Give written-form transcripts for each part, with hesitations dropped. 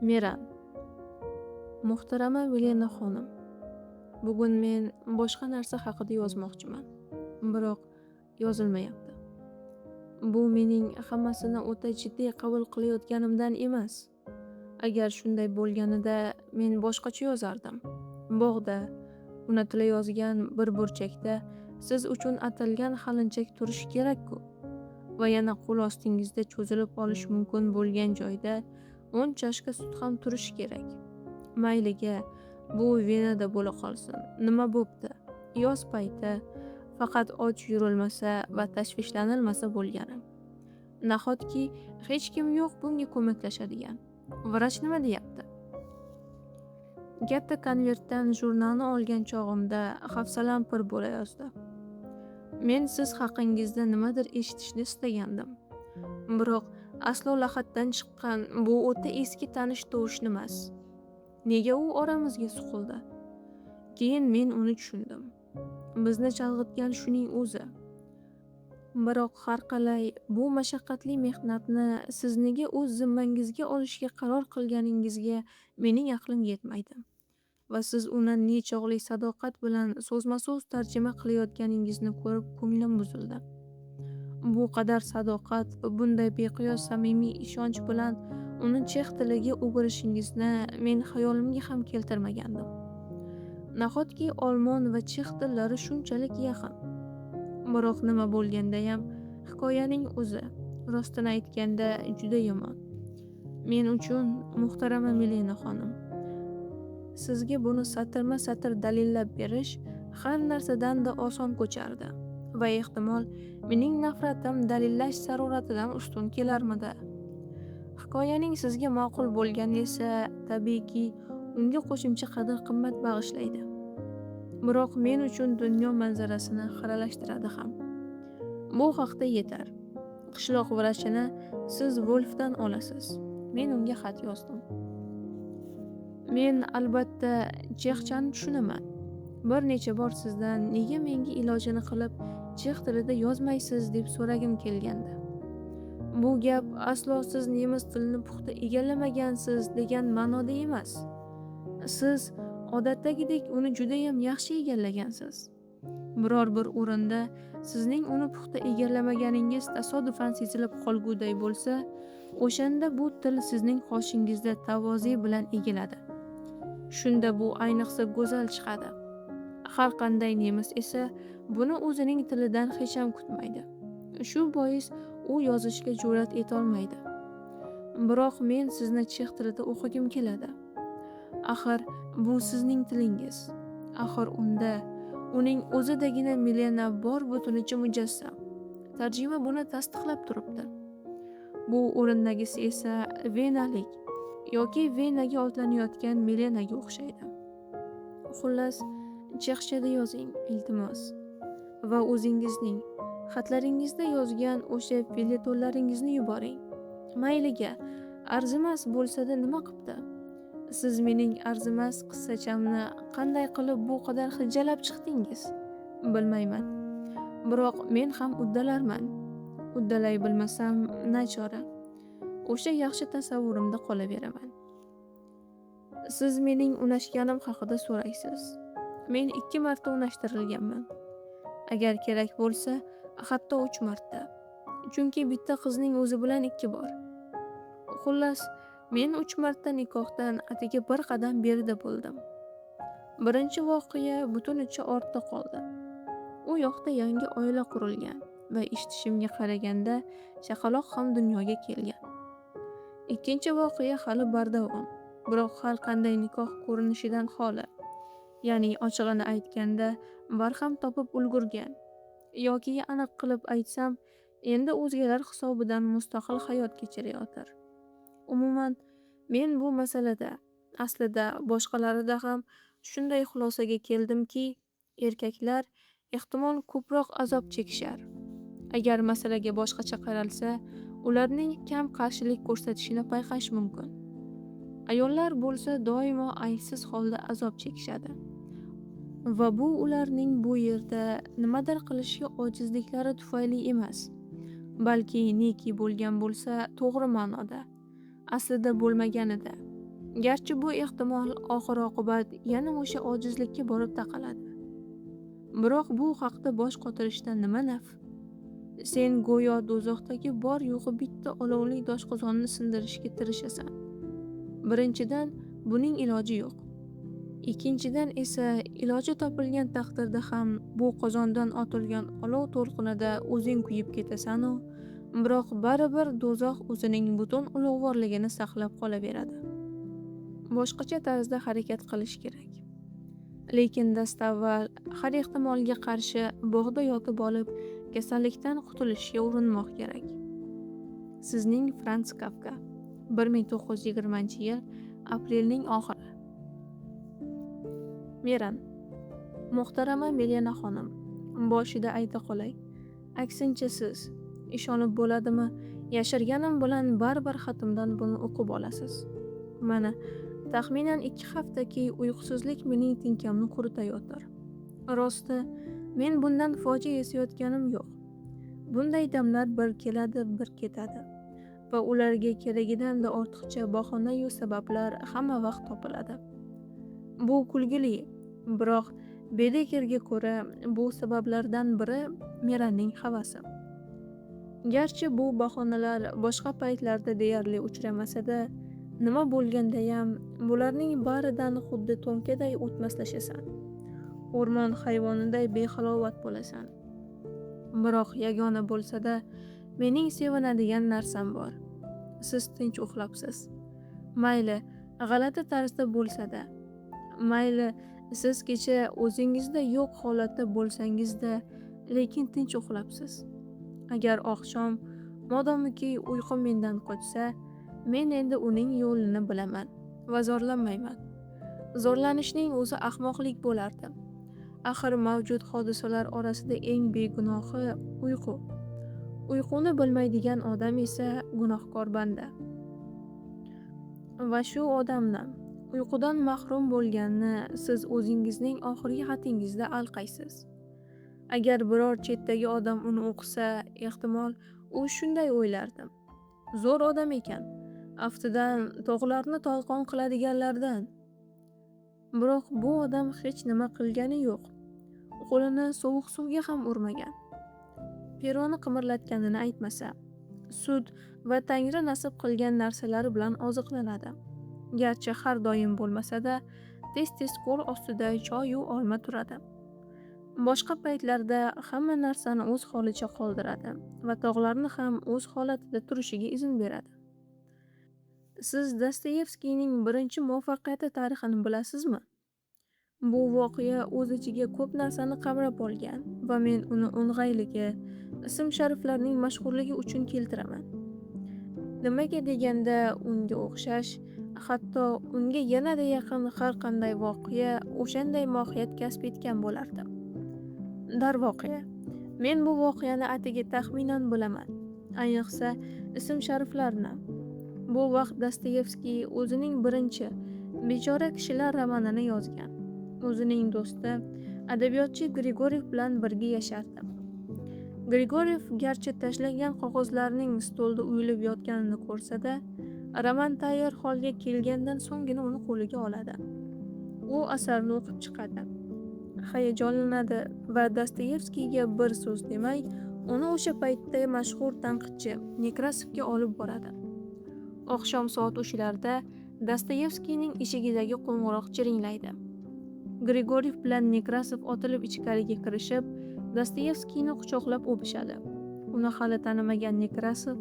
Meran. Muhtarama Milena xonim, bugun men boshqa narsa haqida yozmoqchiman, biroq yozilmayapti. Bu mening hammasini o'ta jiddiy qabul qilayotganimdan emas. Agar shunday bo'lganida men boshqacha yozardim. Bog'da, unutilayozgan bir burchakda siz uchun atalgan halinchak turishi kerak-ku. Va yana qo'l ostingizda cho'zilib olish mumkin bo'lgan joyda 10 chashka sut ham turishi kerak. Mayliga, bu Venada bo'la qolsin. Nima bo'pti? Yoz payti faqat och yurilmasa va tashvishlanilmasa bo'lgani. Nahotki hech kim yo'q bunga ko'maklashadigan. Vrach nima deyapti? Katta konvertdan jurnalni olgan chog'imda hafsalam pir bo'la yozdi. Men siz haqingizda nimadir eshitishni istagandim. Biroq aslo lahatdan chiqqan bu o'ta eski tanish tovushni emas. Nega u oramizga suqildi? Keyin men uni tushundim. Bizni chalg'itgan shuning o'zi. Biroq har qalay bu mashaqqatli mehnatni siz nega o'z zimmangizga olishga qaror qilganingizga mening aqlim yetmaydi. Va siz uni nechog'li sadoqat bilan so'zma-so'z tarjima qilayotganingizni ko'rib ko'nglim buzildi. Bu qadar sadoqat va bunday beqiyos samimiy ishonch bilan uni chex tiliga o'girishingizni men xayolimga ham keltirmagandim. Nahotki olmon va chex tillari shunchalik yaqin. Biroq nima bo'lganda-ham hikoyaning o'zi rostini aytganda juda yomon. Men uchun muhtarama Milena xonim, sizga buni satrma-satr dalillab berish har narsadan-da oson ko'chardi va ehtimol mening nafratim dalillash zaruratidan ustun kelarmidi. Hikoyaning sizga ma'qul bo'lgani esa tabiiyki unga qo'shimcha qadr-qimmat bag'ishlaydi. Biroq men uchun dunyo manzarasini xiralashtiradi ham. Bu haqda yetar. Qishloq vrachini siz Wolfdan olasiz. Men unga xat yozdim. Men albatta chexchani tushunaman. Bir necha bor sizdan nega menga ilojini qilib chex tilida yozmaysiz deb so'ragim kelgandi. Bu gap aslo siz nemis tilini puxta egallamagansiz degan ma'noda emas. Siz odatdagidek uni juda ham yaxshi egallagansiz. Biror bir o'rinda sizning uni puxta egallamaгаningiz tasodifan sezilib qolguday bo'lsa, o'shanda bu til sizning qoshingizda tavoze bilan egiladi. Shunda bu ayniqsa go'zal chiqadi. Har qanday nemis esa buni o'zining tilidan hech ham kutmaydi. Shu bois u yozishga jur'at etolmaydi. Biroq men sizni chex tilida o'qigim keladi. Axir bu sizning tilingiz. Axir unda uning o'zidagina Milena bor butunicha mujassam. Tarjima buni tasdiqlab turibdi. Bu o'rindagisi esa venalik yoki Venaga otlanayotgan Milenaga o'xshaydi. Xullas, chexchada yozing, iltimos. Va o'zingizning xatlaringizda yozgan o'sha felyetonlaringizni yuboring. Mayliga, arzimas bo'lsa-da nima qilibdi? Siz mening arzimas qissachamni qanday qilib bu qadar hijjalab chiqdingiz? Bilmayman. Biroq men ham uddalarman. Uddalay bilmasam, nachora. O'sha yaxshi tasavvurimda qolaveraman. Siz mening unashganim haqida so'raysiz. Men 2 marta unashtirilganman. Agar kerak bo'lsa, hatto 3 marta. Chunki bitta qizning o'zi bilan 2 bor. Xullas, men 3 marta nikohdan atigi bir qadam berida bo'ldim. Birinchi voqea butunicha ortda qoldi. U yoqda yangi oila qurilgan va eshitishimga qaraganda chaqaloq ham dunyoga kelgan. Ikkinchi voqea hali bardavom, biroq har qanday nikoh ko'rinishidan xoli. Ya'ni ochig'ini aytganda barham topib ulgurgan. Yoki aniq qilib aytsam, endi o'zgalar hisobidan mustaqil hayot kechirayotir. Umuman, men bu masalada aslida boshqalarida ham shunday xulosaga keldimki, erkaklar ehtimol ko'proq azob chekishar. Agar masalaga boshqacha qaralsa, ularning kam qarshilik ko'rsatishini payqash mumkin. Ayollar bo'lsa doimo aysiz holda azob chekishadi. Va bu ularning bu yerda nimadir qilishga ojizliklari tufayli emas, balki neki bo'lgan bo'lsa to'g'ri ma'noda, aslida bo'lmaganida. Garchi bu ehtimol oxir oqibat yana o'sha ojizlikka borib taqaladi. Biroq bu haqda bosh qotirishdan nima naf? Sen go'yo do'zaxdagi bor yo'g'i bitta olovli doshqozonni sindirishga tirishasan. Birinchidan, buning iloji yo'q. Ikkinchidan esa iloji topilgan taqdirda ham bu qozondan otilgan olov to'lqinida o'zing kuyib ketasan-u, biroq baribir do'zax o'zining butun ulug'vorligini saqlab qolaveradi. Boshqacha tarzda harakat qilish kerak. Lekin dastavval har ehtimolga qarshi bog'da yotib olib, kasallikdan qutulishga urinmoq kerak. Sizning Frans Kafka. 1920-yil aprelning oxiri. Meran. Muhtarama Milena xonim, boshida ayta qolay. Aksincha siz, ishonib bo'ladimi, yashirganim bilan baribir xatimdan buni o'qib olasiz. Mana, taxminan 2 haftaki uyqusizlik mening tinkamni quritayotir. Rosti, men bundan fojia esayotganim yo'q. Bunday damlar bir keladi, bir ketadi. Va ularga keragidan-da ortiqcha bahona-yu sabablar hamma vaqt topiladi. Bu kulgili, biroq Bedekerga ko'ra bu sabablardan biri Meranning havasi. Garchi bu bahonalar boshqa paytlarda deyarli uchramasa-da, nima bo'lgandayam bularning baridan xuddi to'nkaday o'tmaslashasan. O'rmon hayvoniday behalovat bo'lasan. Biroq yagona bo'lsa-da, mening sevinadigan narsam bor. Siz tinch uxlabsiz. Mayli, g'alati tarzda bo'lsa-da, mayli siz kecha o'zingizda yo'q holatda bo'lsangiz-da, lekin tinch uxlabsiz. Agar oqshom modomiki uyqu mendan qochsa, men endi uning yo'lini bilaman va zorlanmayman. Zorlanishning o'zi ahmoqlik bo'lardi. Axir mavjud hodisalar orasida eng begunohi uyqu. Uyquni bilmaydigan odam esa gunohkor banda. Va shu odamdan uyqudan mahrum bo'lganini siz o'zingizning oxirgi xatingizda alqaysiz. Agar biror chetdagi odam uni o'qisa, ehtimol u shunday o'ylardi. Zo'r odam ekan, aftidan tog'larni talqon qiladiganlardan. Biroq bu odam hech nima qilgani yo'q. Qo'lini sovuq suvga ham urmagan. Peroni qimirlatganini aytmasa, sud va Tangri nasib qilgan narsalar bilan oziqlanadi. Garchi har doim bo'lmasa-da, tez-tez qo'l ostida choy-yu olma turadi. Boshqa paytlarda hamma narsani o'z holicha qoldiradi va tog'larni ham o'z holatida turishiga izn beradi. Siz Dostoyevskiyning birinchi muvaffaqiyati tarixini bilasizmi? Bu voqea o'z ichiga ko'p narsani qamrab olgan va men uni o'ng'ayligi, ism-shariflarning mashhurligi uchun keltiraman. Nimaga deganda unga o'xshash, hatto unga yanada yaqin har qanday voqea o'shanday mohiyat kasb etgan bo'lardi. Darvoqe, men bu voqeani atigi taxminan bilaman, ayniqsa ism-shariflarni. Bu vaqt Dostoyevskiy o'zining birinchi Bechora kishilar romanini yozgan. O'zining do'sti, adabiyotchi Grigoryev bilan birga yashardi. Grigoryev garchi tashlangan qog'ozlarning stolda uyilib yotganini ko'rsa-da, roman tayyor holga kelgandan so'nggina uni qo'liga oladi. U asarni o'qib chiqadi, hayajonlanadi va Dostoyevskiyga bir so'z demay, uni o'sha paytda mashhur tanqidchi Nekrasovga olib boradi. Oqshom soat 3larda Dostoyevskiyning eshigidagi qo'ng'iroq jiringlaydi. Grigoryev bilan Nekrasov otilib ichkariga kirishib, Dostoyevskiyni quchoqlab o'pishadi. Uni hali tanimagan Nekrasov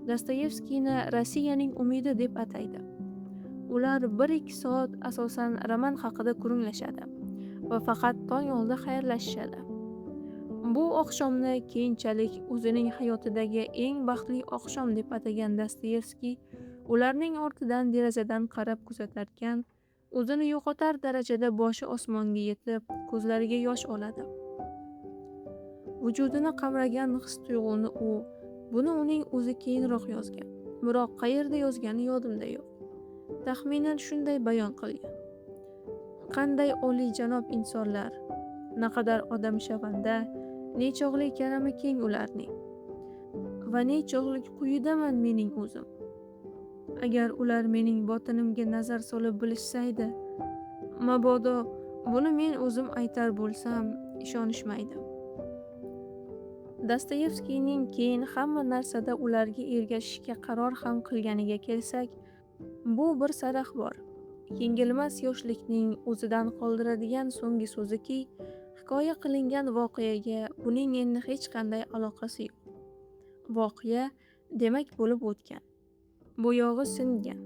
Dostoyevskiyni Rossiyaning umidi deb ataydi. Ular 1-2 soat asosan roman haqida kuringlashadi va faqat tong oldi xayrlashishadi. Bu oqshomni keyinchalik o'zining hayotidagi eng baxtli oqshom deb atagan Dostoyevskiy ularning ortidan derazadan qarab kuzatarkan, o'zini yo'qotar darajada boshi osmonga yetib, ko'zlariga yosh oladi. Vujudini qamragan his-tuyg'uni buni uning o'zi keyinroq yozgan. Biroq qayerda yozgani yodimda yo'q. Taxminan shunday bayon qilgan. Qanday oliyjanob insonlar, naqadar odamshavanda, nechog'lik karami keng ularning. Va nechog'lik quyidaman mening o'zim. Agar ular mening botinimga nazar solib bilishsaydi, mabodo buni men o'zim aytar bo'lsam, ishonishmaydi. Dostoyevskiyning keyin hamma narsada ularga ergashishga qaror ham qilganiga kelsak, bu bir sarax bor. Yengilmas yoshlikning o'zidan qoldiradigan so'nggi so'ziki, hikoya qilingan voqeaga buning endi hech qanday aloqasi yo'q. Voqea demak bo'lib o'tgan. Bo'yog'i singan.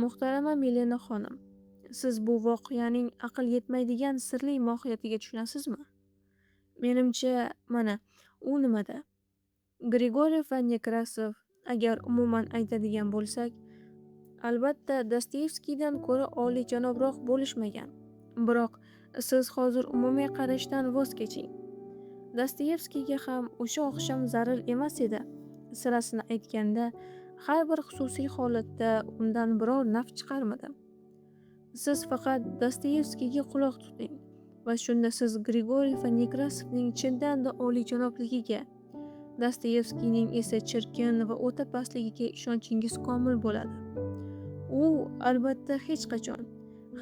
Muhtarama Milena xonim, siz bu voqeaning aql yetmaydigan sirli mohiyatiga tushunasizmi? Menimcha, mana u nimada? Grigoryev va Nekrasov, agar umuman aytadigan bo'lsak, albatta Dostoyevskiydan ko'ra oliyjanobroq bo'lishmagan. Biroq siz hozir umumiy qarashdan voz keching. Dostoyevskiyga ham o'sha oqshom zarur emas edi. Sirasini aytganda, har bir xususiy holatda undan biror naf chiqarmadi. Siz faqat Dostoyevskiyga quloq tuting va shunda siz Grigoryev va Nekrasovning chindan-da oliyjanobligiga, Dostoyevskiyning esa chirkin va o'ta pastligiga ishonchingiz komil bo'ladi. U albatta hech qachon,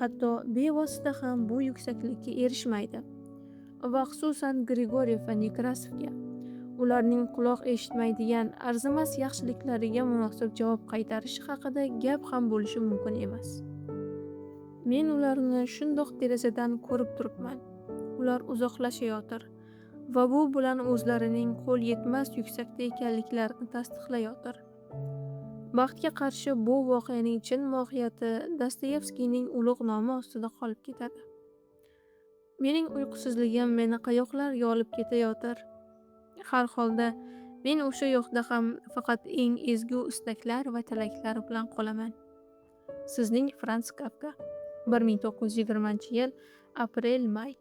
hatto bevosita ham bu yuksaklikka erishmaydi. Va xususan Grigoryev va Nekrasovga, ularning quloq eshitmaydigan arzimas yaxshiliklariga munosib javob qaytarishi haqida gap ham bo'lishi mumkin emas. Men ularni shundoq derazadan ko'rib turibman. Ular uzoqlashayotir va bu bilan o'zlarining qo'l yetmas yuksakda ekanliklarini tasdiqlayotir. Baxtga qarshi bu voqeaning chin mohiyati Dostoyevskiyning ulug' nomi ostida qolib ketadi. Mening uyqusizligim meni qayoqlarga olib ketayotir. Har holda men o'sha yoqda ham faqat eng ezgu istaklar va tilaklar bilan qolaman. Sizning Franz Kafka. 1920-yil aprel-may